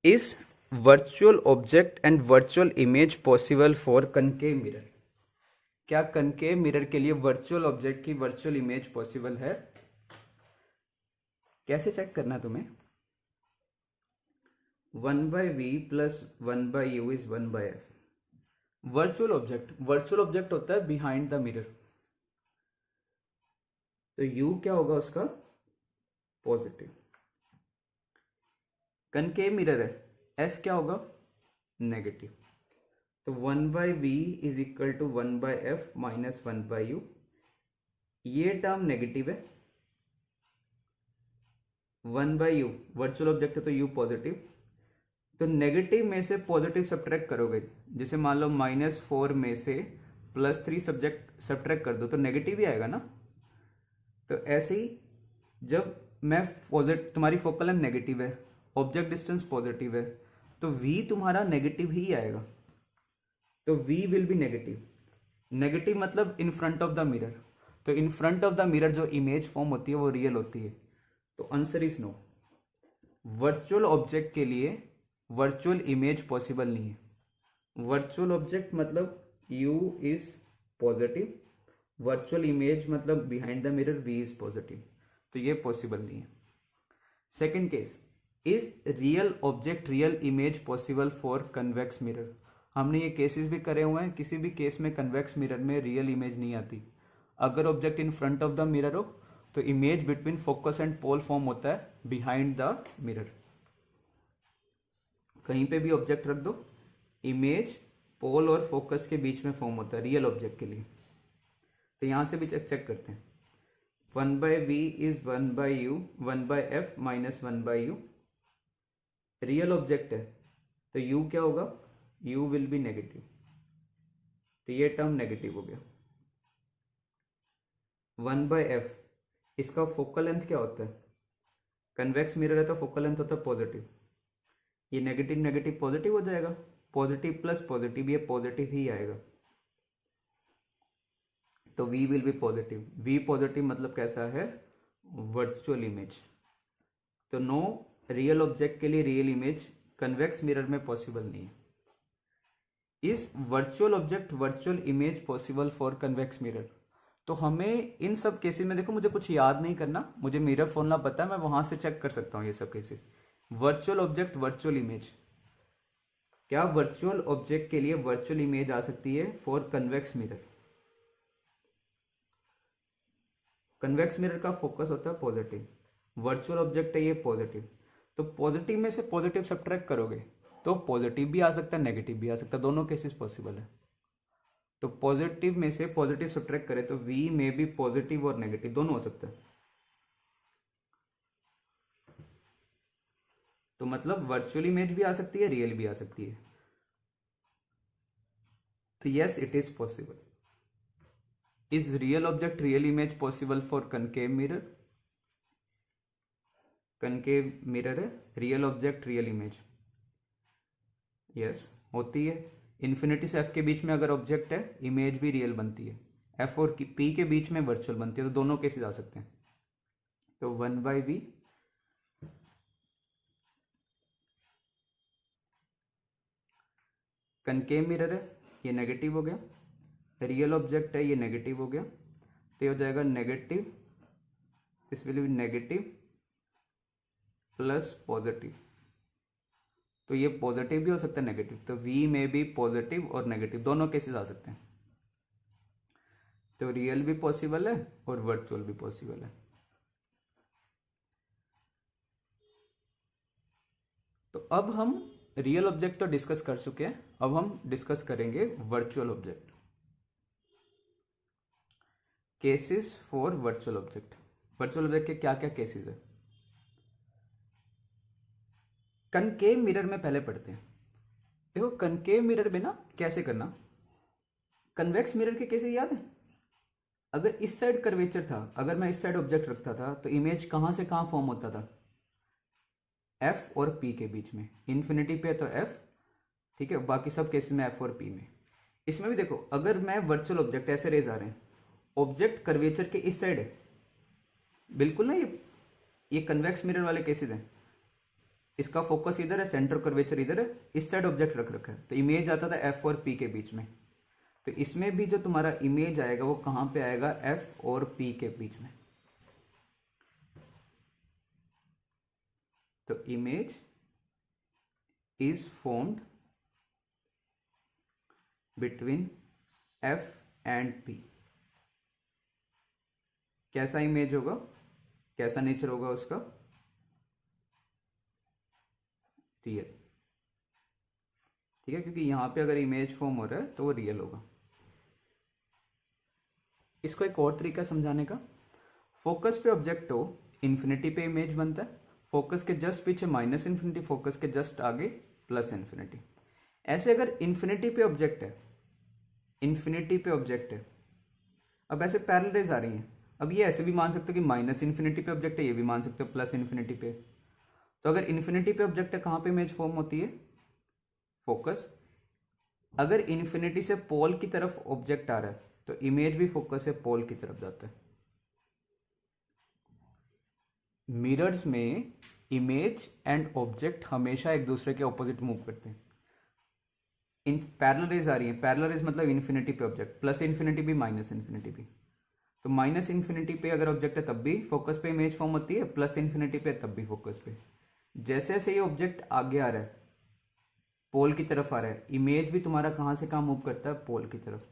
Is virtual object and virtual image possible for concave mirror? क्या concave mirror के लिए virtual object की virtual image possible है? कैसे चेक करना है तुम्हें? 1/v plus 1/u is 1/f। Virtual object होता है बिहाइंड द मिरर, तो u क्या होगा उसका? पॉजिटिव। कनकेव मिरर है, f क्या होगा? नेगेटिव। तो 1/v is equal to 1/f minus 1/u। ये टर्म नेगेटिव है। 1/u वर्चुअल ऑब्जेक्ट है तो u पॉजिटिव, तो नेगेटिव में से पॉजिटिव सब्ट्रैक्ट करोगे, जैसे मान लो -4 में से +3 सब्जेक्ट सब्ट्रैक्ट कर दो तो नेगेटिव ही आएगा ना। तो ऐसे ही जब मैं पॉजिटिव, तुम्हारी फोकल लेंथ नेगेटिव है, ऑब्जेक्ट डिस्टेंस पॉजिटिव है, तो v तुम्हारा नेगेटिव ही आएगा। तो v will be negative. Negative मतलब in front of the mirror, तो in front of the mirror जो इमेज फॉर्म होती है वो रियल होती है। तो answer is no. Virtual object के लिए वर्चुअल इमेज पॉसिबल नहीं है। वर्चुअल ऑब्जेक्ट मतलब u is positive, virtual image मतलब behind the mirror v is positive, तो ये पॉसिबल नहीं है। Second case, is real object real image possible for convex mirror? हमने ये केसेस भी करे हुए हैं, किसी भी केस में कन्वेक्स मिरर में रियल इमेज नहीं आती। अगर object in front of the mirror हो तो image between focus and pole form होता है बिहाइंड द मिरर। कहीं पे भी ऑब्जेक्ट रख दो, इमेज पोल और फोकस के बीच में फॉर्म होता है रियल ऑब्जेक्ट के लिए। तो यहां से भी चेक करते हैं। 1/v is 1/u 1/f minus 1/u। Real object है तो u क्या होगा? u विल बी नेगेटिव, तो ये टर्म नेगेटिव हो गया। 1/f, इसका फोकल लेंथ क्या होता है? कन्वेक्स मिरर है तो फोकल लेंथ होता है पॉजिटिव, ये नेगेटिव नेगेटिव पॉजिटिव हो जाएगा, पॉजिटिव प्लस पॉजिटिव, ये पॉजिटिव ही आएगा। तो v will B positive. v positive मतलब कैसा है? Virtual image. तो नो, रियल ऑब्जेक्ट के लिए रियल इमेज कन्वेक्स मिरर में पॉसिबल नहीं है। Is virtual object virtual image possible for convex mirror? तो हमें इन सब केसेस में, देखो मुझे कुछ याद नहीं करना, मुझे मिरर फॉर्मूला पता है, मैं वहां से चेक कर सकता हूँ ये सब cases. Virtual object virtual image, क्या वर्चुअल ऑब्जेक्ट के लिए वर्चुअल इमेज आ सकती है for convex mirror? Convex mirror का फोकस होता है पॉजिटिव, वर्चुअल ऑब्जेक्ट है ये पॉजिटिव, तो पॉजिटिव में से पॉजिटिव सब्ट्रैक्ट करोगे तो पॉजिटिव भी आ सकता है नेगेटिव भी आ सकता है, दोनों केसेस पॉसिबल है। तो पॉजिटिव में से पॉजिटिव सब्ट्रैक्ट करें तो v में भी पॉजिटिव और नेगेटिव दोनों हो सकता है। तो मतलब वर्चुअल इमेज भी आ सकती है, रियल भी आ सकती है। तो yes, it is possible. Is real object real image possible for concave mirror? Concave mirror है, real object real image, yes होती है। इन्फिनिटी से एफ के बीच में अगर ऑब्जेक्ट है, इमेज भी रियल बनती है। एफ और पी के बीच में वर्चुअल बनती है, तो दोनों केसेस आ सकते हैं। तो 1/v कनकेव मिरर है, ये नेगेटिव हो गया, रियल ऑब्जेक्ट है ये नेगेटिव हो गया, तो ये हो जाएगा negative, this will be negative plus positive, तो ये पॉजिटिव भी हो सकता है नेगेटिव, तो v में भी पॉजिटिव और नेगेटिव दोनों केसेस आ सकते हैं। तो रियल भी पॉसिबल है और वर्चुअल भी पॉसिबल है। तो अब हम रियल ऑब्जेक्ट तो डिस्कस कर चुके हैं, अब हम डिस्कस करेंगे virtual object. Cases for virtual object. Virtual object के क्या क्या केसेस है? कनकेव मिरर में पहले पढ़ते हैं। देखो कनकेव मिरर में ना कैसे करना, कन्वेक्स मिरर के केसेस याद है? अगर इस साइड कर्वेचर था, अगर मैं इस साइड ऑब्जेक्ट रखता था तो इमेज कहां से कहां फॉर्म होता था? एफ और पी के बीच में। इन्फिनिटी पे तो एफ, ठीक है, बाकी सब केसेस में एफ और पी में। इसमें भी देखो, अगर मैं वर्चुअल ऑब्जेक्ट ऐसे रेज आ रहे हैं, ऑब्जेक्ट कर्वेचर के इस साइड है, बिल्कुल ना, ये कन्वेक्स मिरर वाले केसेस हैं, इसका फोकस इधर है, सेंटर कर्वेचर इधर है, इस साइड ऑब्जेक्ट रख रखा है, तो इमेज आता था एफ और पी के बीच में। तो इसमें भी जो तुम्हारा इमेज आएगा वो कहां पे आएगा, एफ और पी के बीच में। तो image is formed between F and P. कैसा इमेज होगा, कैसा नेचर होगा उसका, रियल। ठीक है, क्योंकि यहां पे अगर इमेज फॉर्म हो रहा है तो वो रियल होगा। इसको एक और तरीका समझाने का, फोकस पे ऑब्जेक्ट हो, इन्फिनिटी पे इमेज बनता है, फोकस के जस्ट पीछे माइनस इन्फिनिटी, फोकस के जस्ट आगे प्लस इन्फिनिटी। ऐसे अगर इन्फिनिटी पे ऑब्जेक्ट है, इन्फिनिटी पे ऑब्जेक्ट है, अब ऐसे पैरेलल रेज आ रही हैं, अब ये ऐसे भी मान सकते हो कि माइनस इन्फिनिटी पे ऑब्जेक्ट है, ये भी मान सकते हो प्लस इन्फिनिटी पे। तो अगर इन्फिनिटी पे ऑब्जेक्ट है, कहां पे इमेज फॉर्म होती है, फोकस। अगर इन्फिनिटी से पोल की तरफ ऑब्जेक्ट आ रहा है तो इमेज भी फोकस से पोल की तरफ जाता है। मिरर्स में इमेज एंड ऑब्जेक्ट हमेशा एक दूसरे के ऑपोजिट मूव करते हैं। इन पैरेलल रेज आ रही है, पैरेलल रेज मतलब इन्फिनिटी पे ऑब्जेक्ट, प्लस इन्फिनिटी भी माइनस इन्फिनिटी भी। तो माइनस इन्फिनिटी पे अगर ऑब्जेक्ट है तब भी फोकस पे इमेज फॉर्म होती है, प्लस इन्फिनिटी पे तब भी फोकस पे। जैसे जैसे ये ऑब्जेक्ट आगे आ रहा है, पोल की तरफ आ रहा है, इमेज भी तुम्हारा कहां से कहां मूव करता है, पोल की तरफ।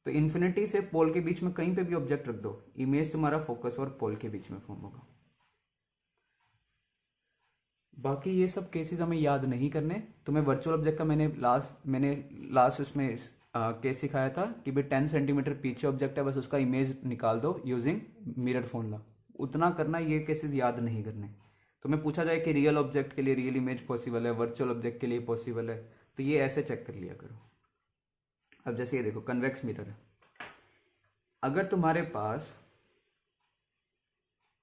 तो इन्फिनिटी से पोल के बीच में कहीं पे भी ऑब्जेक्ट रख दो, इमेज तुम्हारा फोकस और पोल के बीच में फॉर्म होगा। बाकी ये सब केसेस हमें याद नहीं करने। तुम्हें वर्चुअल ऑब्जेक्ट का मैंने लास्ट उसमें केस सिखाया था कि भाई 10 सेंटीमीटर पीछे ऑब्जेक्ट है, बस उसका इमेज निकाल दो यूजिंग मिरर फॉर्मूला। उतना करना, ये केसेस याद नहीं करने। तुम्हें पूछा जाए कि रियल ऑब्जेक्ट के लिए रियल इमेज पॉसिबल है, वर्चुअल ऑब्जेक्ट के लिए पॉसिबल है, तो ये ऐसे चेक कर लिया करो। अब जैसे ये देखो, कन्वेक्स मिरर है, अगर तुम्हारे पास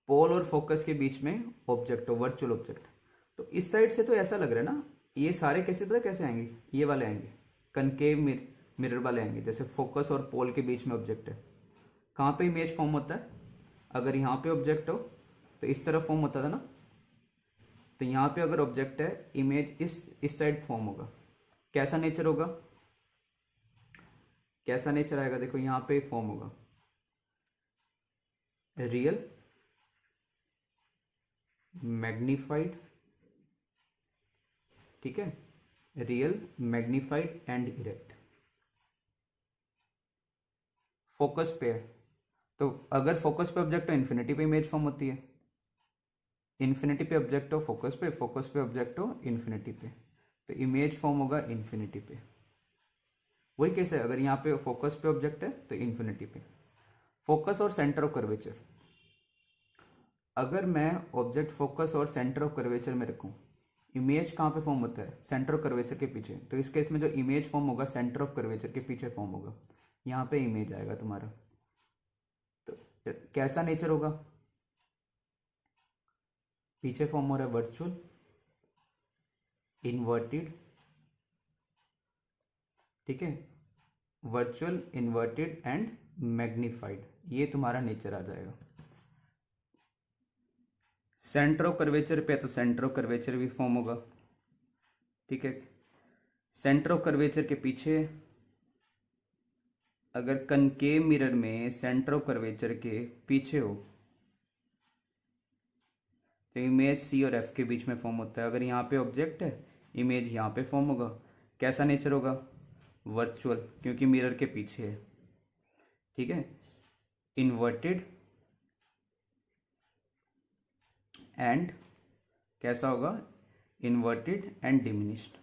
पोल और फोकस के बीच में ऑब्जेक्ट हो, वर्चुअल ऑब्जेक्ट, तो इस साइड से तो ऐसा लग रहा है ना, ये सारे कैसे पता कैसे आएंगे, ये वाले आएंगे, कनकेव मिरर वाले आएंगे। जैसे फोकस और पोल के बीच में ऑब्जेक्ट है, कहाँ पे इमेज फॉर्म होता है, अगर यहाँ पे ऑब्जेक्ट हो तो इस तरफ फॉर्म होता था ना, तो यहाँ पे अगर ऑब्जेक्ट है, इमेज इस साइड फॉर्म होगा। कैसा नेचर होगा, कैसा नेचर आएगा, देखो यहाँ पे फॉर्म होगा रियल, मैग्नीफाइड, ठीक है, real, magnified and erect. Focus पे है, तो अगर फोकस पे ऑब्जेक्ट हो, इन्फिनिटी पे इमेज फॉर्म होती है, इन्फिनिटी पे ऑब्जेक्ट हो फोकस पे, फोकस पे ऑब्जेक्ट हो इन्फिनिटी पे, तो इमेज फॉर्म होगा इन्फिनिटी पे। वही कैसे है, अगर यहाँ पे फोकस पे ऑब्जेक्ट है तो इन्फिनिटी पे। फोकस और सेंटर ऑफ कर्वेचर, अगर मैं ऑब्जेक्ट फोकस और सेंटर ऑफ कर्वेचर में रखूं, इमेज कहाँ पे फॉर्म होता है, सेंटर ऑफ कर्वेचर के पीछे। तो इस केस में जो इमेज फॉर्म होगा सेंटर ऑफ कर्वेचर के पीछे फॉर्म होगा, यहाँ पे इमेज आएगा तुम्हारा। तो कैसा नेचर होगा, पीछे फॉर्म हो रहा है वर्चुअल, इन्वर्टेड, ठीक है, वर्चुअल, इन्वर्टेड एंड मैग्नीफाइड, ये तुम्हारा नेचर आ जाएगा। सेंटर ऑफ कर्वेचर पे तो सेंटर ऑफ कर्वेचर भी फॉर्म होगा, ठीक है। सेंटर ऑफ कर्वेचर के पीछे, अगर कनकेव मिरर में सेंटर ऑफ कर्वेचर के पीछे हो तो इमेज सी और एफ के बीच में फॉर्म होता है। अगर यहाँ पे ऑब्जेक्ट है, इमेज यहाँ पे फॉर्म होगा। कैसा नेचर होगा, वर्चुअल, क्योंकि मिरर के पीछे है, ठीक है, इन्वर्टेड एंड कैसा होगा, इन्वर्टेड एंड डिमिनिश्ड।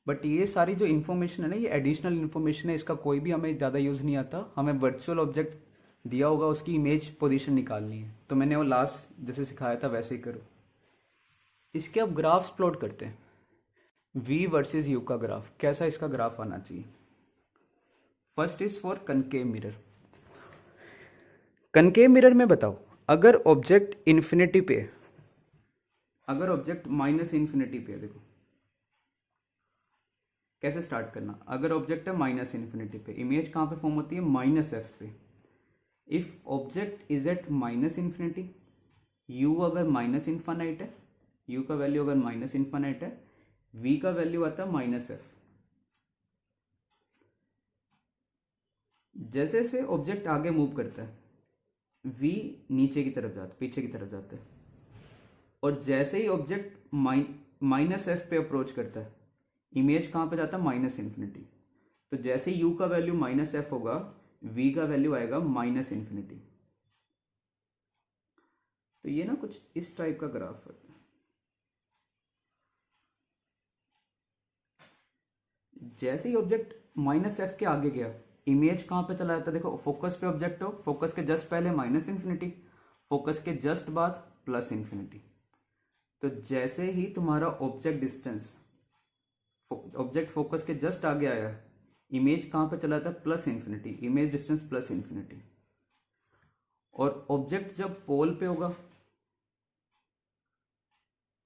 बट ये सारी जो इन्फॉर्मेशन है ना, ये एडिशनल इन्फॉर्मेशन है, इसका कोई भी हमें ज़्यादा यूज़ नहीं आता। हमें वर्चुअल ऑब्जेक्ट दिया होगा, उसकी इमेज पोजीशन निकालनी है, तो मैंने वो लास्ट जैसे सिखाया था वैसे ही करो। इसके अब ग्राफ्स प्लॉट करते हैं, V वर्सेस U का ग्राफ, कैसा इसका ग्राफ आना चाहिए। First is for concave mirror. Concave mirror में बताओ, अगर ऑब्जेक्ट इन्फिनिटी पे, अगर ऑब्जेक्ट माइनस इन्फिनिटी पे, देखो कैसे स्टार्ट करना। अगर ऑब्जेक्ट है माइनस इन्फिनिटी पे, इमेज कहाँ पे फॉर्म होती है, माइनस एफ पे। If object is at minus infinity, u अगर माइनस इन्फानाइट है, u का वैल्यू अगर माइनस इन्फानाइट है, v का वैल्यू आता है माइनस एफ। जैसे जैसे ऑब्जेक्ट आगे मूव करता है v नीचे की तरफ जाता है, पीछे की तरफ जाता है, और जैसे ही ऑब्जेक्ट माइनस एफ पे अप्रोच करता है, इमेज कहाँ पे जाता है, माइनस इन्फिनिटी। तो जैसे u का वैल्यू माइनस एफ होगा, v का वैल्यू आएगा माइनस इन्फिनिटी। तो ये ना कुछ इस टाइप का ग्राफ होता है। जैसे ही ऑब्जेक्ट माइनस एफ के आगे गया, इमेज कहाँ पे चला जाता है, देखो फोकस पे ऑब्जेक्ट हो, फोकस के जस्ट पहले माइनस इन्फिनिटी, फोकस के जस्ट बाद प्लस इन्फिनिटी। तो जैसे ही तुम्हारा ऑब्जेक्ट डिस्टेंस, ऑब्जेक्ट फोकस के जस्ट आगे आया, इमेज कहाँ पे चला जाता है, plus infinity, image distance plus infinity. और ऑब्जेक्ट जब पोल पे होगा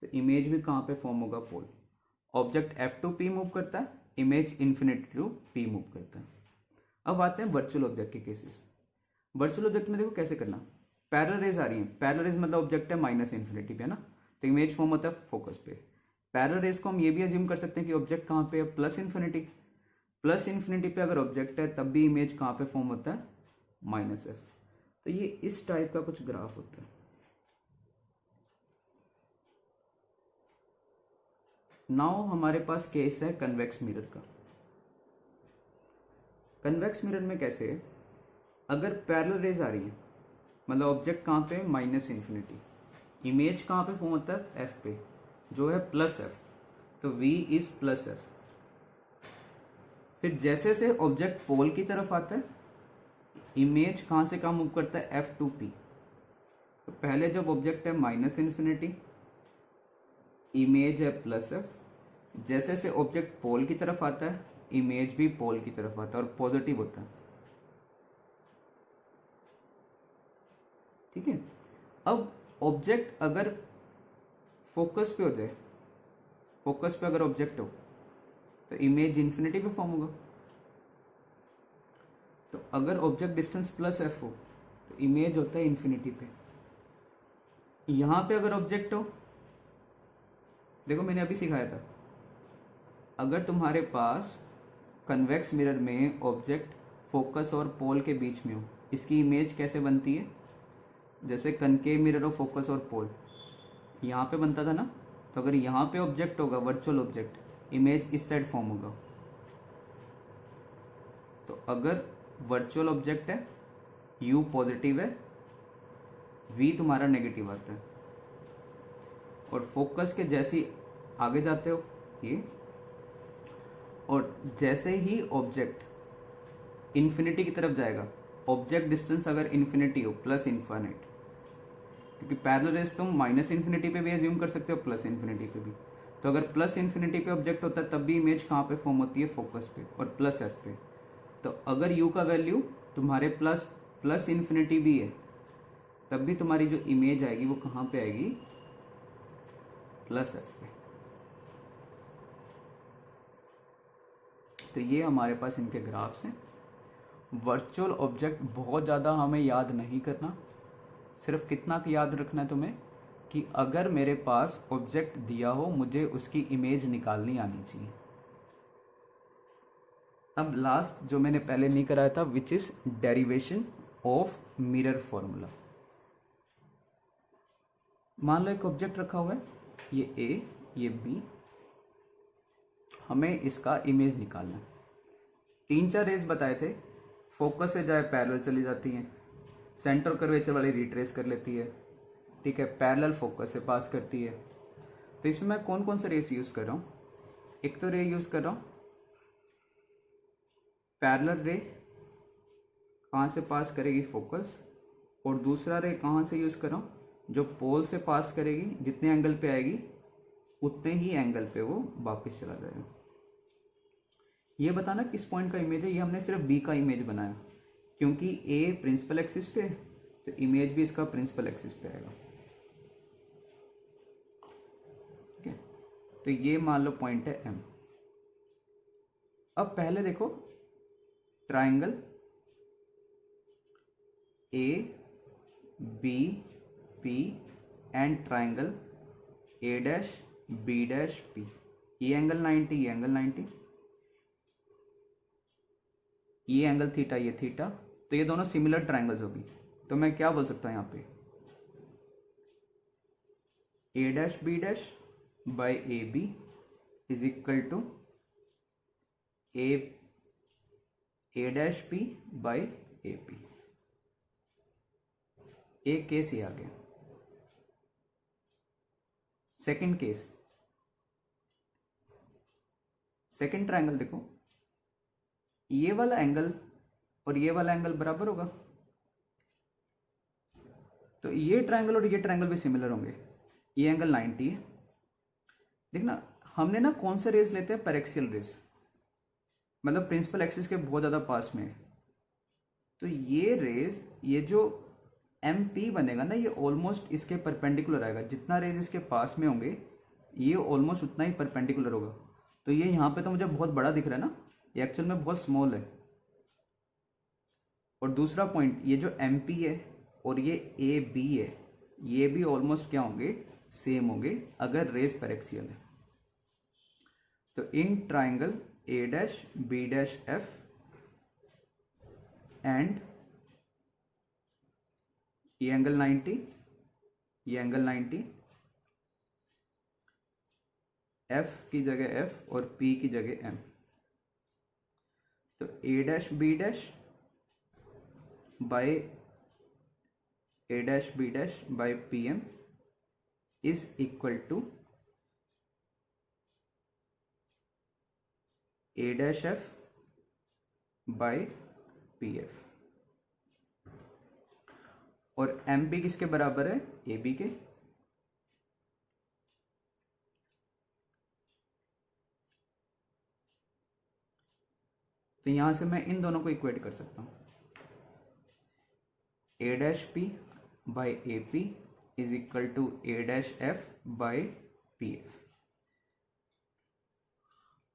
तो इमेज भी कहाँ पे फॉर्म होगा, pole. Object F to P move करता है, image infinity to P move करता है। अब आते हैं वर्चुअल ऑब्जेक्ट के केसेस। वर्चुअल ऑब्जेक्ट में देखो कैसे करना, पैरेलल रेज आ रही है, पैरेलल रेज मतलब ऑब्जेक्ट है माइनस इन्फिनिटी पे ना, तो इमेज फॉर्म होता है फोकस पे। पैरेलल रेज को हम ये भी अज्यूम कर सकते हैं कि ऑब्जेक्ट कहाँ पे है, प्लस इन्फिनिटी। प्लस इन्फिनिटी पे अगर ऑब्जेक्ट है तब भी इमेज कहाँ पे फॉर्म होता है, माइनस एफ। तो ये इस टाइप का कुछ ग्राफ होता है। नाउ हमारे पास केस है कन्वेक्स मिरर का। कन्वेक्स मिरर में कैसे है, अगर पैरेलल रेज आ रही है, मतलब ऑब्जेक्ट कहाँ पे, माइनस इन्फिनिटी, इमेज कहाँ पे फॉर्म होता है, एफ पे, जो है प्लस एफ, तो v इज प्लस एफ। फिर जैसे से ऑब्जेक्ट पोल की तरफ आता है, इमेज कहाँ से कहाँ मूव करता है, एफ टू पी। तो पहले जब ऑब्जेक्ट है माइनस इन्फिनिटी, इमेज है प्लस एफ, जैसे से ऑब्जेक्ट पोल की तरफ आता है, इमेज भी पोल की तरफ आता है और पॉजिटिव होता है। ठीक है। अब ऑब्जेक्ट अगर फोकस पे हो जाए, फोकस पे अगर ऑब्जेक्ट हो तो इमेज इन्फिनिटी पे फॉर्म होगा। तो अगर ऑब्जेक्ट डिस्टेंस प्लस एफ हो तो इमेज होता है इन्फिनिटी पे। यहां पे अगर ऑब्जेक्ट हो, देखो मैंने अभी सिखाया था, अगर तुम्हारे पास कन्वेक्स मिरर में ऑब्जेक्ट फोकस और पोल के बीच में हो, इसकी इमेज कैसे बनती है, जैसे कनकेव मिरर ऑफ फोकस और पोल यहाँ पे बनता था ना। तो अगर यहाँ पे ऑब्जेक्ट होगा, वर्चुअल ऑब्जेक्ट, इमेज इस साइड फॉर्म होगा। तो अगर वर्चुअल ऑब्जेक्ट है, u पॉजिटिव है, v तुम्हारा नेगेटिव आता है। और फोकस के जैसे ही आगे जाते हो ये, और जैसे ही ऑब्जेक्ट इन्फिनिटी की तरफ जाएगा, ऑब्जेक्ट डिस्टेंस अगर इन्फिनिटी हो, प्लस इन्फिनिट, क्योंकि पैरेलल रेज तुम माइनस इन्फिनिटी पे भी एज्यूम कर सकते हो, प्लस इन्फिनिटी पे भी। तो अगर प्लस इन्फिनिटी पे ऑब्जेक्ट होता है तब भी इमेज कहाँ पे फॉर्म होती है, फोकस पे और प्लस एफ पे। तो अगर u का वैल्यू तुम्हारे प्लस इन्फिनिटी भी है, तब भी तुम्हारी जो इमेज आएगी वो कहाँ पे आएगी, प्लस एफ पे। तो ये हमारे पास इनके ग्राफ्स हैं। वर्चुअल ऑब्जेक्ट बहुत ज़्यादा हमें याद नहीं करना, सिर्फ कितना याद रखना है तुम्हें कि अगर मेरे पास ऑब्जेक्ट दिया हो, मुझे उसकी इमेज निकालनी आनी चाहिए। अब लास्ट जो मैंने पहले नहीं कराया था, which is derivation of mirror formula. मान लो एक ऑब्जेक्ट रखा हुआ है, ये ए, ये बी, हमें इसका इमेज निकालना है। 3-4 रेज बताए थे, फोकस से जाए पैरेलल चली जाती हैं, सेंटर कर्वेचर वाली रिट्रेस कर लेती है, ठीक है, पैरेलल फोकस से पास करती है। तो इसमें मैं कौन कौन सा रेस यूज़ कर रहा हूँ, एक तो रे यूज़ कर रहा हूँ पैरेलल रे, कहाँ से पास करेगी, फोकस, और दूसरा रे कहाँ से यूज़ कर रहा हूँ, जो पोल से पास करेगी, जितने एंगल पे आएगी उतने ही एंगल पे वो वापस चला जाएगा। ये बताना किस पॉइंट का इमेज है, ये हमने सिर्फ बी का इमेज बनाया, क्योंकि ए प्रिंसिपल एक्सिस पे, तो इमेज भी इसका प्रिंसिपल एक्सिस पे आएगा। ठीक है, तो ये मान लो पॉइंट है एम। अब पहले देखो triangle A B P and triangle A dash B dash P, ये एंगल 90, ये एंगल 90, ये एंगल थीटा, ये थीटा, तो ये दोनों सिमिलर ट्राइंगल्स होगी। तो मैं क्या बोल सकता हूँ यहाँ पे, A dash B dash by A B is equal to A dash B by A P. एक केस ये आ गया। सेकंड केस, सेकंड ट्राइंगल देखो, ये वाला एंगल और ये वाला एंगल बराबर होगा, तो ये ट्राइंगल और ये ट्राइंगल भी सिमिलर होंगे। ये एंगल 90 है। देखना हमने ना कौन से रेज लेते हैं, पैरेक्सियल रेज, मतलब प्रिंसिपल एक्सिस के बहुत ज़्यादा पास में है। तो ये रेज, ये जो एम पी बनेगा ना, ये ऑलमोस्ट इसके परपेंडिकुलर आएगा। जितना रेज इसके पास में होंगे ये ऑलमोस्ट उतना ही परपेंडिकुलर होगा। तो ये यहाँ पे तो मुझे बहुत बड़ा दिख रहा है ना, ये एक्चुअल में बहुत स्मॉल है। और दूसरा पॉइंट, ये जो एम पी है और ये ए बी है, ये भी ऑलमोस्ट क्या होंगे, सेम होंगे अगर रेज पैरेक्सियल है। तो इन triangle A dash B dash F and ये एंगल 90, ये एंगल 90, एफ की जगह एफ और पी की जगह एम, तो A dash B dash by A dash B dash by P M is equal to A dash F by P F. और M P किसके बराबर है, ए बी के। तो यहां से मैं इन दोनों को इक्वेट कर सकता हूं, A dash P by A P is equal to A dash F by P F.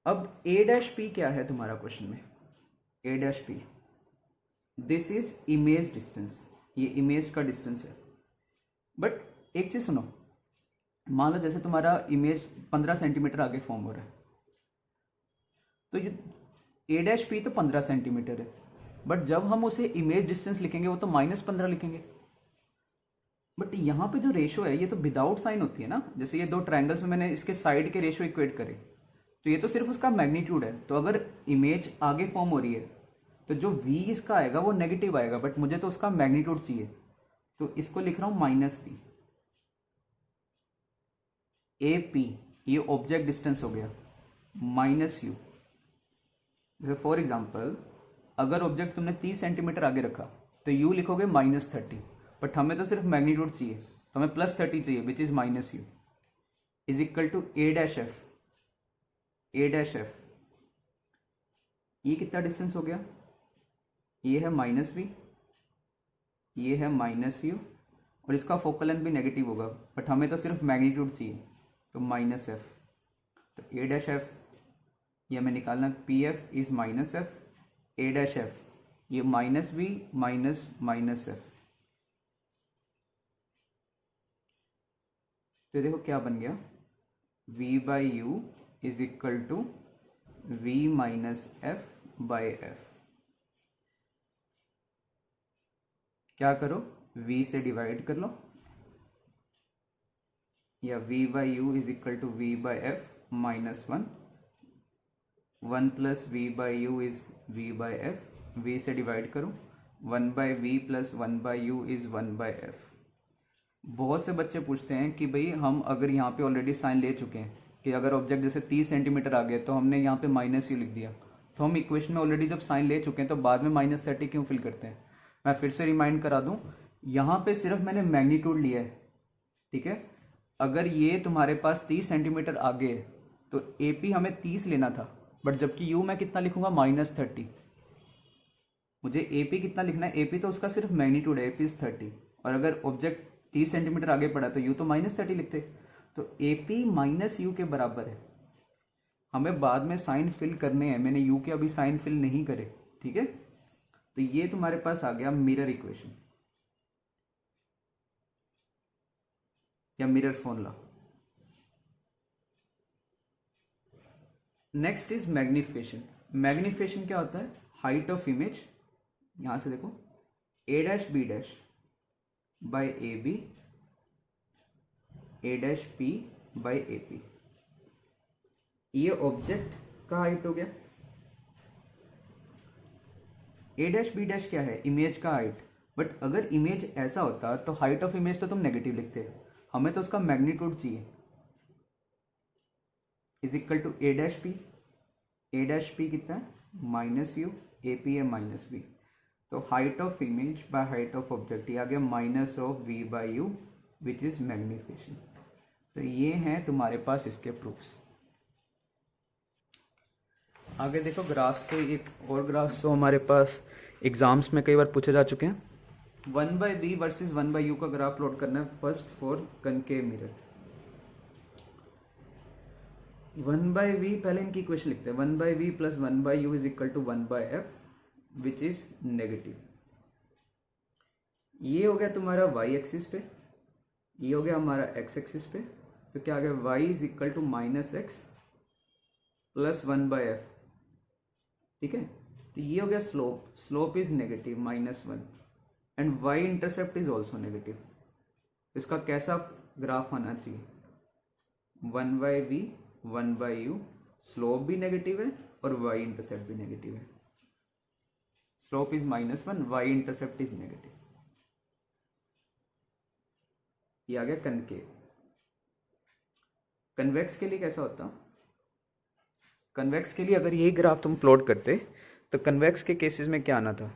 अब ए डैश पी क्या है तुम्हारा क्वेश्चन में, A dash P, this is image distance, ये इमेज का डिस्टेंस है। बट एक चीज सुनो, मान लो जैसे तुम्हारा इमेज 15 सेंटीमीटर आगे फॉर्म हो रहा है, तो ये ए डैश पी तो 15 सेंटीमीटर है, बट जब हम उसे इमेज डिस्टेंस लिखेंगे वो तो -15 लिखेंगे। बट यहाँ पे जो रेशो है ये तो विदाउट साइन होती है ना, जैसे ये दो ट्रायंगल्स में मैंने इसके साइड के रेशो इक्वेट करे, तो ये तो सिर्फ उसका मैग्नीट्यूड है। तो अगर इमेज आगे फॉर्म हो रही है तो जो v इसका आएगा वो नेगेटिव आएगा, बट मुझे तो उसका मैग्नीट्यूड चाहिए, तो इसको लिख रहा हूं -p। ए पी ये ऑब्जेक्ट डिस्टेंस हो गया, -u। जैसे फॉर एग्जाम्पल अगर ऑब्जेक्ट तुमने 30 सेंटीमीटर आगे रखा तो u लिखोगे -30, बट हमें तो सिर्फ मैग्नीट्यूड चाहिए, तो हमें +30 चाहिए which is -u is equal to A dash F. A dash F ये कितना डिस्टेंस हो गया, ये है -v, ये है -u, और इसका फोकल लेंथ भी नेगेटिव होगा, बट हमें तो सिर्फ मैग्नीट्यूड चाहिए, तो -f। तो ए डैश एफ ये हमें निकालना, P F is -f, A dash F ये -v -f। तो देखो क्या बन गया, v by U is equal to v -f by F. क्या करो, v से डिवाइड कर लो, या v by U is equal to v by F -1, 1 plus v by U is v by F, v से डिवाइड करो, 1 by V plus 1 by U is 1 by F. बहुत से बच्चे पूछते हैं कि भाई हम अगर यहाँ पे ऑलरेडी साइन ले चुके हैं कि अगर ऑब्जेक्ट जैसे 30 सेंटीमीटर आ गया तो हमने यहाँ पे -u लिख दिया, तो हम इक्वेशन में ऑलरेडी जब साइन ले चुके हैं तो बाद में -30 क्यों फिल करते हैं। मैं फिर से रिमाइंड करा दूं, यहाँ पे सिर्फ मैंने मैग्नीट्यूड लिया है, ठीक है। अगर ये तुम्हारे पास 30 सेंटीमीटर आगे है तो ए पी हमें 30 लेना था, बट जबकि यू मैं कितना लिखूंगा, -30। मुझे ए पी कितना लिखना है, ए पी तो उसका सिर्फ मैग्नीट्यूड है, ए पी इज 30, और अगर ऑब्जेक्ट 30 सेंटीमीटर आगे पड़ा तो यू तो -30 लिखते, तो ए पी -u के बराबर है। हमें बाद में साइन फिल करने हैं, मैंने u के अभी साइन फिल नहीं करे, ठीक है। तो ये तुम्हारे पास आ गया मिरर इक्वेशन। या mirror formula. Next is magnification. Magnification क्या होता है? हाइट ऑफ इमेज, यहां से देखो, A dash B dash by A B, A dash P by A P. ये ऑब्जेक्ट का हाइट हो गया। ए डैश बी डैश क्या है? इमेज का हाइट। बट अगर इमेज ऐसा होता तो हाइट ऑफ इमेज तो तुम नेगेटिव लिखते, हमें तो उसका मैग्नीट्यूड चाहिए। Is equal to A dash P. A dash P कितना है? माइनस यू, ए पी है माइनस बी। तो height of image by height of object, ये आ गया minus of V by U which is magnification. तो ये हैं तुम्हारे पास इसके प्रूफ्स। आगे देखो ग्राफ्स के एक और ग्राफ्स तो हमारे पास एग्जाम्स में कई बार पूछे जा चुके हैं। 1/b वर्सेस 1/u का ग्राफ प्लॉट करना है first for concave mirror. 1/v, पहले इनकी इक्वेशन लिखते हैं। 1/v plus 1/u is equal to 1/f which is negative. ये हो गया तुम्हारा y एक्सिस पे, ये हो गया हमारा x एक्सिस पे। तो क्या आ गया? y is equal to minus X plus 1/f। ठीक है, तो ये हो गया slope. Slope is negative -1 and y intercept is also negative. तो इसका कैसा ग्राफ आना चाहिए? 1/v 1/u, स्लोप भी नेगेटिव है और y इंटरसेप्ट भी नेगेटिव है। Slope is -1, y intercept is negative. ये आ गया कनकेव। कन्वेक्स के लिए कैसा होता? कन्वेक्स के लिए अगर यही ग्राफ तुम प्लॉट करते तो कन्वेक्स के केसेस में क्या आना था?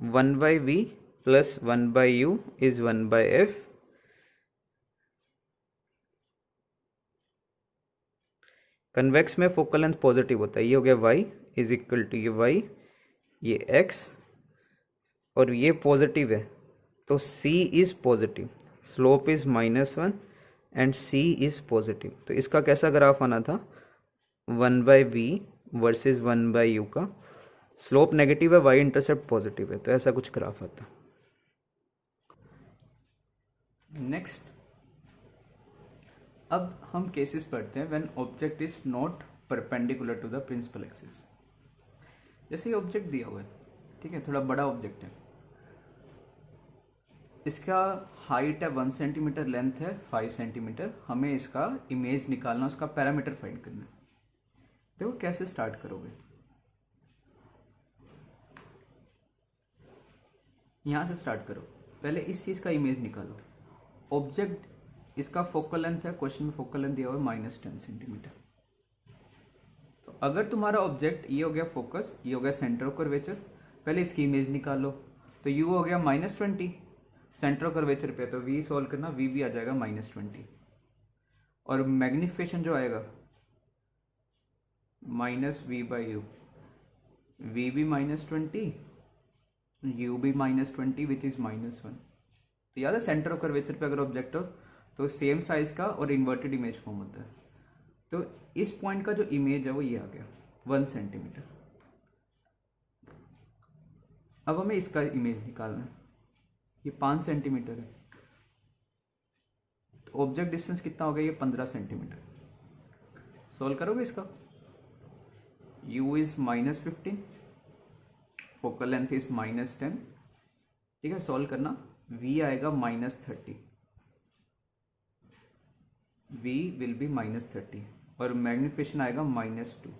1/v plus 1/u is 1/f। Convex में फोकल लेंथ पॉजिटिव होता है। ये हो गया y इज इक्वल टू ये y, ये x, और ये पॉजिटिव है तो c is positive, slope is -1 and c is positive. तो इसका कैसा ग्राफ आना था? 1/v वर्सेस 1/u का, स्लोप नेगेटिव है, y इंटरसेप्ट पॉजिटिव है, तो ऐसा कुछ ग्राफ आता। नेक्स्ट, अब हम केसेस पढ़ते हैं when object is not perpendicular to the principal axis. जैसे ये ऑब्जेक्ट दिया हुआ है, ठीक है, थोड़ा बड़ा ऑब्जेक्ट है, इसका हाइट है 1 सेंटीमीटर, लेंथ है 5 सेंटीमीटर। हमें इसका इमेज निकालना, उसका पैरामीटर फाइंड करना है। देखो कैसे स्टार्ट करोगे। यहां से स्टार्ट करो, पहले इस चीज का इमेज निकालो। ऑब्जेक्ट, इसका फोकल लेंथ है, क्वेश्चन में फोकल लेंथ दिया हुआ है -10 सेंटीमीटर। तो अगर तुम्हारा ऑब्जेक्ट, ये हो गया फोकस, ये हो गया सेंटर ऑफ कर्वेचर, पहले इसकी इमेज निकालो। तो u हो गया -20 सेंटर ऑफ कर्वेचर पे, तो v सॉल्व करना, v भी आ जाएगा -20। और मैग्निफिकेशन जो आएगा -v/u, v भी -20, u भी -20 विच इज -1। तो याद है सेंटर ऑफ कर्वेचर पे अगर ऑब्जेक्ट हो तो सेम साइज का और इन्वर्टेड इमेज फॉर्म होता है। तो इस पॉइंट का जो इमेज है वो ये आ गया 1 सेंटीमीटर। अब हमें इसका इमेज निकालना है, ये 5 सेंटीमीटर है, तो ऑब्जेक्ट डिस्टेंस कितना हो गया? ये 15 सेंटीमीटर। सॉल्व करोगे इसका, u is -15, focal length is -10, ठीक है, सॉल्व करना, v आएगा -30, v विल बी -30 और मैग्निफिकेशन आएगा -2।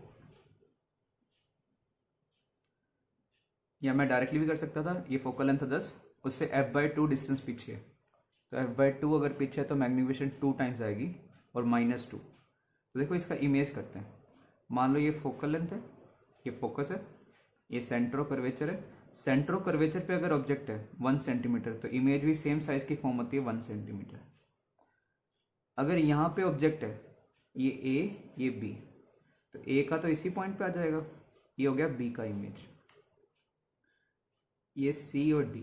या मैं डायरेक्टली भी कर सकता था, ये फोकल लेंथ 10, उससे f/2 डिस्टेंस पीछे है, तो f/2 अगर पीछे है तो मैग्निफिकेशन 2 टाइम्स आएगी और -2। तो देखो इसका इमेज करते हैं। मान लो ये फोकल लेंथ है, ये फोकस है, ये सेंटर ऑफ कर्वेचर है। सेंटर ऑफ कर्वेचर पे अगर ऑब्जेक्ट है 1 सेंटीमीटर तो इमेज भी सेम साइज की फॉर्म होती है 1 सेंटीमीटर। अगर यहाँ पे ऑब्जेक्ट है, ये a, ये b, तो a का तो इसी पॉइंट पे आ जाएगा, ये हो गया b का इमेज। ये c और d,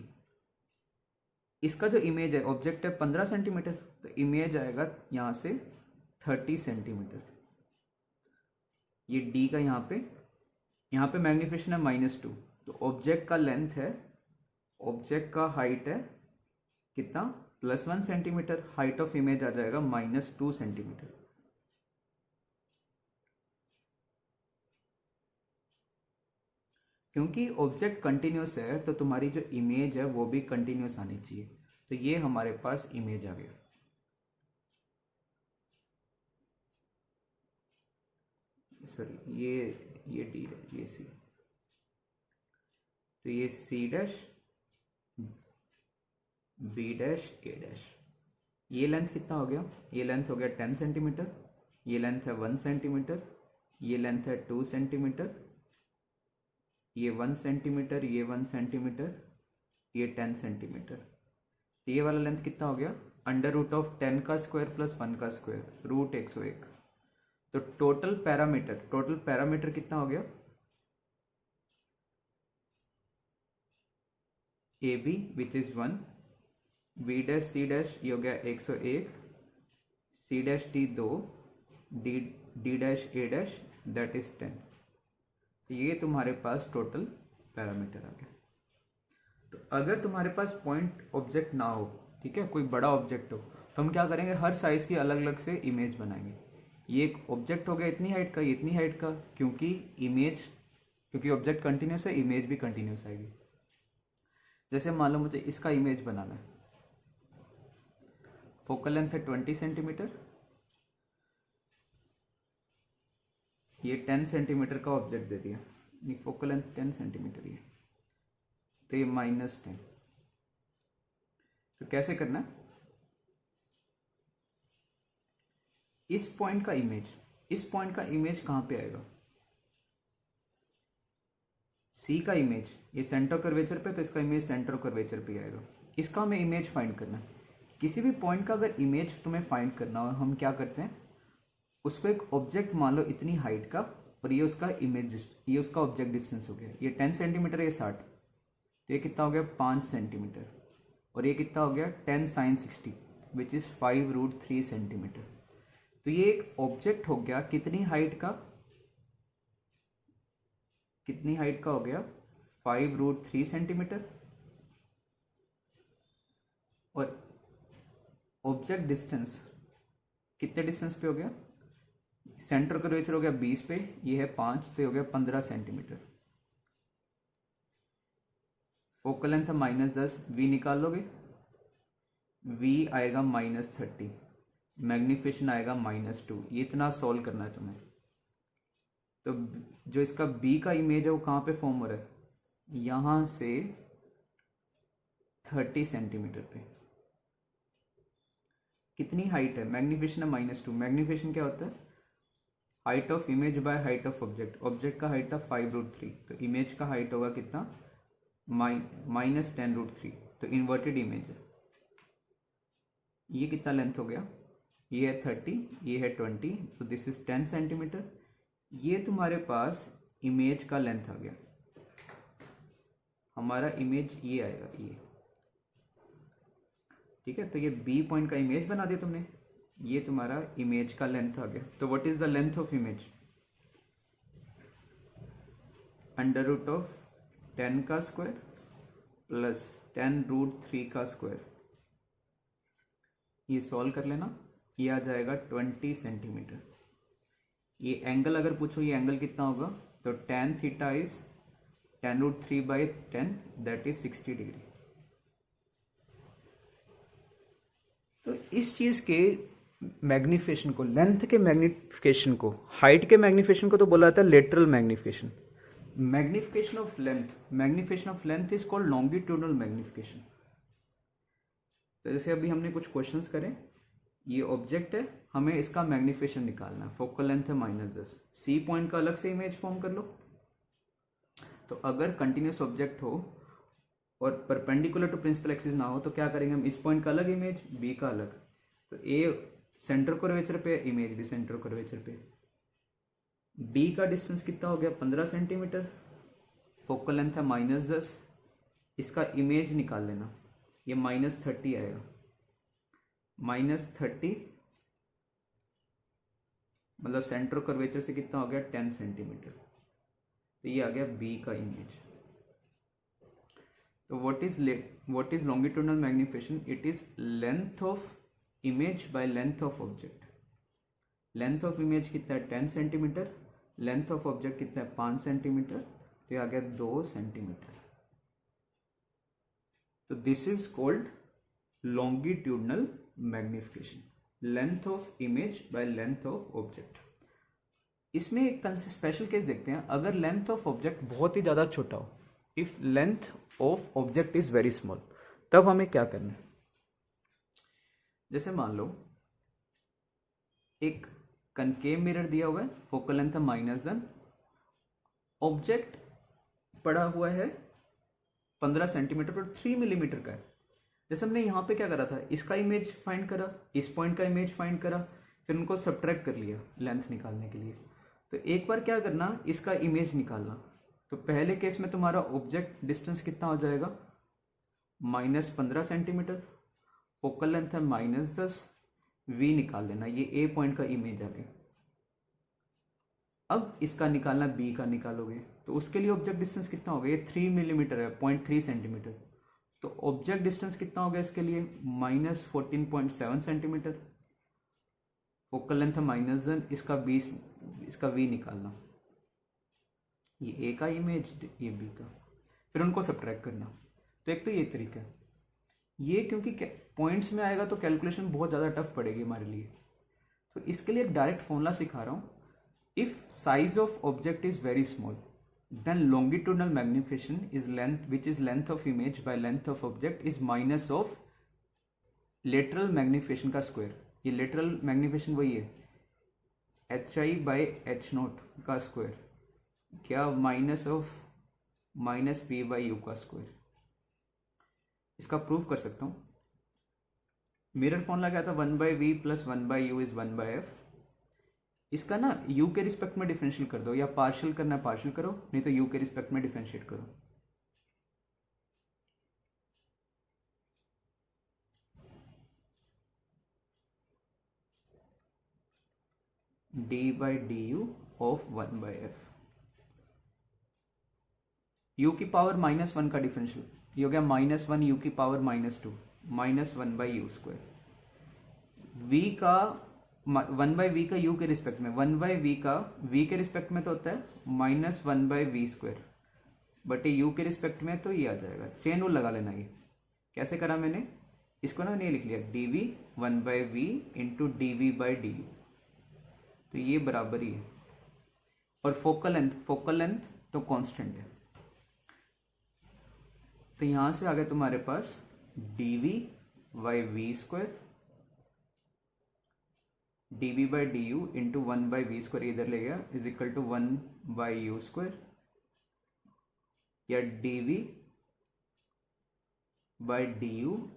इसका जो इमेज है, ऑब्जेक्ट है 15 सेंटीमीटर, तो इमेज आएगा यहाँ से 30 सेंटीमीटर। ये d का यहाँ पे मैग्निफिकेशन है -2, तो ऑब्जेक्ट का लेंथ है, ऑब्जेक्ट का हाइट है कितना? +1 सेंटीमीटर, हाइट ऑफ इमेज आ जाएगा -2 सेंटीमीटर। क्योंकि ऑब्जेक्ट कंटिन्यूस है तो तुम्हारी जो इमेज है वो भी कंटिन्यूस आनी चाहिए। तो ये हमारे पास इमेज आ गया। सॉरी, ये डी डैश, ये सी, तो ये C dash, B dash, A dash. ये लेंथ कितना हो गया? ये लेंथ हो गया 10 सेंटीमीटर, ये लेंथ है 1 सेंटीमीटर, ये लेंथ है 2 सेंटीमीटर, ये 1 सेंटीमीटर, ये 1 सेंटीमीटर, ये 10 सेंटीमीटर। तो ये वाला लेंथ कितना हो गया? √10 का स्क्वायर प्लस 1 का स्क्वायर, √101। तो टोटल पैरामीटर कितना हो गया? A B which is 1, B dash C dash ये हो गया 101, C dash D 2, D dash A dash that is 10। तो ये तुम्हारे पास टोटल पैरामीटर आ गया। तो अगर तुम्हारे पास पॉइंट ऑब्जेक्ट ना हो, ठीक है, कोई बड़ा ऑब्जेक्ट हो, तो हम क्या करेंगे, हर साइज की अलग अलग से इमेज बनाएंगे। ये एक ऑब्जेक्ट हो गया इतनी हाइट का, ये इतनी हाइट का, क्योंकि ऑब्जेक्ट कंटिन्यूस है, इमेज भी कंटिन्यूस आएगी। जैसे मान लो मुझे इसका इमेज बनाना है, फोकल लेंथ है 20 सेंटीमीटर, ये 10 सेंटीमीटर का ऑब्जेक्ट दे दिया, नहीं फोकल लेंथ 10 सेंटीमीटर ही है, तो ये -10। तो कैसे करना है? इस पॉइंट का इमेज कहां पे आएगा? सी का इमेज, ये सेंटर कर्वेचर पे, तो इसका इमेज सेंटर कर्वेचर पे आएगा। इसका हमें इमेज फाइंड करना है। किसी भी पॉइंट का अगर इमेज तुम्हें फाइंड करना हो, हम क्या करते हैं, उसको एक ऑब्जेक्ट मान लो इतनी हाइट का, और ये उसका ये उसका ऑब्जेक्ट डिस्टेंस हो गया, ये 10 सेंटीमीटर, ये 60, तो ये कितना हो गया 5 सेंटीमीटर, और ये कितना हो गया 10 sin 60 विच इज 5√3 सेंटीमीटर। तो ये एक ऑब्जेक्ट हो गया कितनी हाइट का हो गया 5√3 सेंटीमीटर, और ऑब्जेक्ट डिस्टेंस कितने डिस्टेंस पे हो गया? सेंटर कर्वेचर हो गया 20 पे, ये है 5, तो हो गया 15 सेंटीमीटर। फोकल लेंथ है -10, v निकाल लोगे, v आएगा -30, मैग्निफिकेशन आएगा -2। ये इतना सॉल्व करना है तुम्हें। तो जो इसका b का इमेज है वो कहाँ पे फॉर्म हो रहा है? यहां से 30 सेंटीमीटर पे। कितनी हाइट है? मैग्निफिकेशन है -2। मैग्निफिकेशन क्या होता है? Height of image by height of object. Object का हाइट था 5√3, तो इमेज का हाइट होगा कितना? -10√3, तो इन्वर्टेड इमेज है। ये कितना लेंथ हो गया? ये है 30, ये है 20, तो दिस इज 10 सेंटीमीटर। ये तुम्हारे पास इमेज का लेंथ आ गया। हमारा इमेज ये आएगा, ये, ठीक है। तो ये बी पॉइंट का इमेज बना दिया तुमने, ये तुम्हारा इमेज का लेंथ आ गया। तो what is the length of image? √10 का स्क्वायर प्लस 10√3 का स्क्वायर। ये सॉल्व कर लेना, ये आ जाएगा 20 सेंटीमीटर। ये एंगल अगर पूछो ये एंगल कितना होगा, तो tan theta is 10√3/10 that is 60 degree. तो इस चीज के मैग्निफिकेशन को, लेंथ के मैग्निफिकेशन को, हाइट के मैग्निफिकेशन को तो बोला जाता है lateral magnification. Magnification of length is called longitudinal magnification. तो जैसे अभी हमने कुछ क्वेश्चंस करें, ये ऑब्जेक्ट है, हमें इसका मैग्निफिकेशन निकालना है, फोकल लेंथ है -10, सी पॉइंट का अलग से इमेज फॉर्म कर लो। तो अगर कंटिन्यूस ऑब्जेक्ट हो और परपेंडिकुलर टू प्रिंसिपल एक्सिस ना हो, तो क्या करेंगे हम, इस पॉइंट का अलग इमेज, बी का अलग। तो ए सेंटर कर्वेचर पे, इमेज भी सेंटर कर्वेचर पे। बी का डिस्टेंस कितना हो गया 15 सेंटीमीटर, फोकल लेंथ है -10, इसका इमेज निकाल लेना, ये -30 आएगा। -30 मतलब सेंटर कर्वेचर से कितना हो गया 10 सेंटीमीटर। तो ये आ गया बी का इमेज। तो what is longitudinal magnification? It is length of image by length of object. Length of image कितना है 10 सेंटीमीटर, लेंथ ऑफ ऑब्जेक्ट कितना है 5 सेंटीमीटर, तो ये आ गया 2 सेंटीमीटर। तो this is called longitudinal magnification, length of image by length of object. इसमें एक स्पेशल केस देखते हैं, अगर लेंथ ऑफ ऑब्जेक्ट बहुत ही ज़्यादा छोटा हो, if length of object is very small, तब हमें क्या करना है? जैसे मान लो एक कनकेव मिरर दिया हुआ है, फोकल लेंथ है -1, ऑब्जेक्ट पड़ा हुआ है 15 सेंटीमीटर पर 3 मिलीमीटर का है। जैसे हमने यहाँ पे क्या करा था, इसका इमेज फाइंड करा, इस पॉइंट का इमेज फाइंड करा, फिर उनको सब्ट्रैक्ट कर लिया लेंथ निकालने के लिए। तो एक बार क्या करना, इसका इमेज निकालना। तो पहले केस में तुम्हारा ऑब्जेक्ट डिस्टेंस कितना हो जाएगा, -15 सेंटीमीटर, फोकल लेंथ है -10, v निकाल लेना, ये ए पॉइंट का इमेज आ गया। अब इसका निकालना b का निकालोगे, तो उसके लिए ऑब्जेक्ट डिस्टेंस कितना हो गया, ये 3 मिलीमीटर है, 0.3 सेंटीमीटर। तो ऑब्जेक्ट डिस्टेंस कितना हो गया इसके लिए, -14.7 सेंटीमीटर, फोकल लेंथ है -1, इसका v निकालना, ये a का इमेज, ये b का, फिर उनको सब्ट्रैक्ट करना। तो एक तो ये तरीका है, ये क्योंकि पॉइंट्स में आएगा तो कैलकुलेशन बहुत ज़्यादा टफ पड़ेगी हमारे लिए। तो इसके लिए एक डायरेक्ट फॉर्मूला सिखा रहा हूँ। If size of object is very small, then longitudinal magnification is length which is length of image by length of object is minus of lateral magnification का स्क्वायर। ये लेटरल मैग्निफिकेशन वही है HI/H0 का square, क्या minus of -P/U का square. इसका proof कर सकता हूँ। मिरर फॉर्मूला क्या था, 1/v + 1/u इज 1/f। इसका ना u के रिस्पेक्ट में डिफरेंशियल कर दो, या पार्शियल करना है पार्शियल करो, नहीं तो u के रिस्पेक्ट में डिफरेंशिएट करो। d/du ऑफ 1/f, u की पावर -1 का डिफरेंशियल, ये हो गया -1 u की पावर -2, -1/u²। v का 1/v का u के रिस्पेक्ट में, 1/v का v के रिस्पेक्ट में तो होता है -1/v², बट ये u के रिस्पेक्ट में तो ये आ जाएगा, चेन रूल लगा लेना। ये कैसे करा मैंने, इसको ना नहीं लिख लिया, dv 1/v इंटू dv/du, तो ये बराबर ही है। और फोकल लेंथ तो कांस्टेंट है, तो यहां से आ गया तुम्हारे पास dv/v², dv/du इंटू 1/v² इधर ले गया, इज इक्वल टू 1/u², या dv/du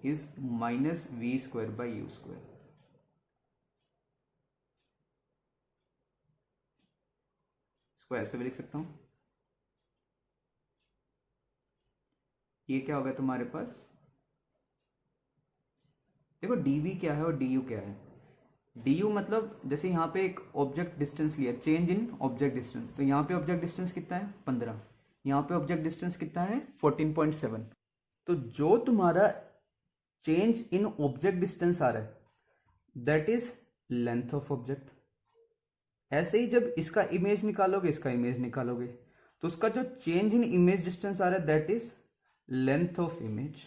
इज -v²/u²। इसको ऐसे भी लिख सकता हूं। ये क्या होगा तुम्हारे पास, देखो dv क्या है और du क्या है। du मतलब जैसे यहाँ पे एक ऑब्जेक्ट डिस्टेंस लिया, चेंज इन ऑब्जेक्ट डिस्टेंस, तो यहाँ पे ऑब्जेक्ट डिस्टेंस कितना है 15, यहाँ पे ऑब्जेक्ट डिस्टेंस कितना है 14.7। तो जो तुम्हारा चेंज इन ऑब्जेक्ट डिस्टेंस आ रहा है that is length of object. ऐसे ही जब इसका इमेज निकालोगे, इसका इमेज निकालोगे, तो उसका जो चेंज इन इमेज डिस्टेंस आ रहा है that is length of image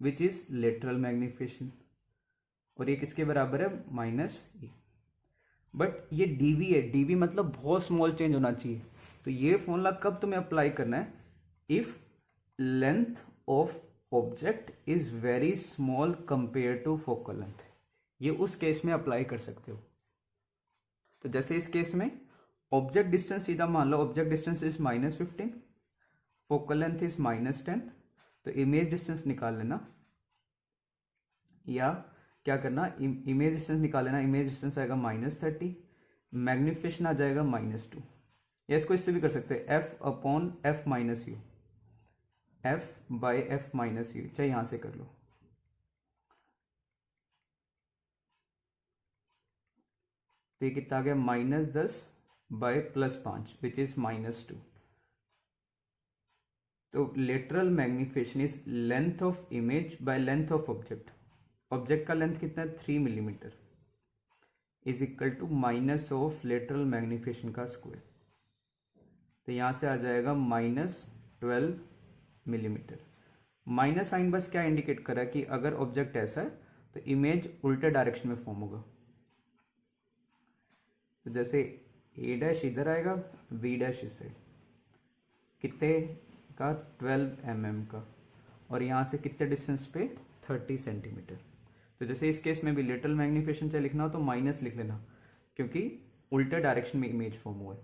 which is lateral magnification, और ये किसके बराबर है -e। बट ये dv है, dv मतलब बहुत स्मॉल चेंज होना चाहिए। तो ये फॉर्मूला कब तुम्हें अप्लाई करना है, if length of object is very small compare to focal length, ये उस केस में अप्लाई कर सकते हो। तो जैसे इस केस में ऑब्जेक्ट डिस्टेंस सीधा मान लो, object distance is -15, focal length is -10, तो इमेज डिस्टेंस निकाल लेना, या क्या करना, इमेज डिस्टेंस निकाल लेना, इमेज डिस्टेंस आएगा -30, मैग्निफिकेशन आ जाएगा -2, या इसको इससे भी कर सकते हैं f/f - u, f/f - u, चाहे यहां से कर लो। तो ये कितना आ गया, -10/+5 विच इज -2। तो lateral magnification is length of image by length of object. Object का लेंथ कितना है 3 millimetre is equal to minus of lateral magnification का स्क्वायर। तो यहाँ से आ जाएगा -12 मिलीमीटर। माइनस साइन बस क्या इंडिकेट कर रहा है कि अगर ऑब्जेक्ट ऐसा है तो इमेज उल्टे डायरेक्शन में फॉर्म होगा। तो जैसे ए डैश इधर आएगा, बी डैश इससे कितने का 12 mm का, और यहाँ से कितने डिस्टेंस पे 30 सेंटीमीटर। तो जैसे इस केस में भी लेटरल मैग्निफिकेशन चाहे लिखना हो तो माइनस लिख लेना, क्योंकि उल्टे डायरेक्शन में इमेज फॉर्म हुआ है।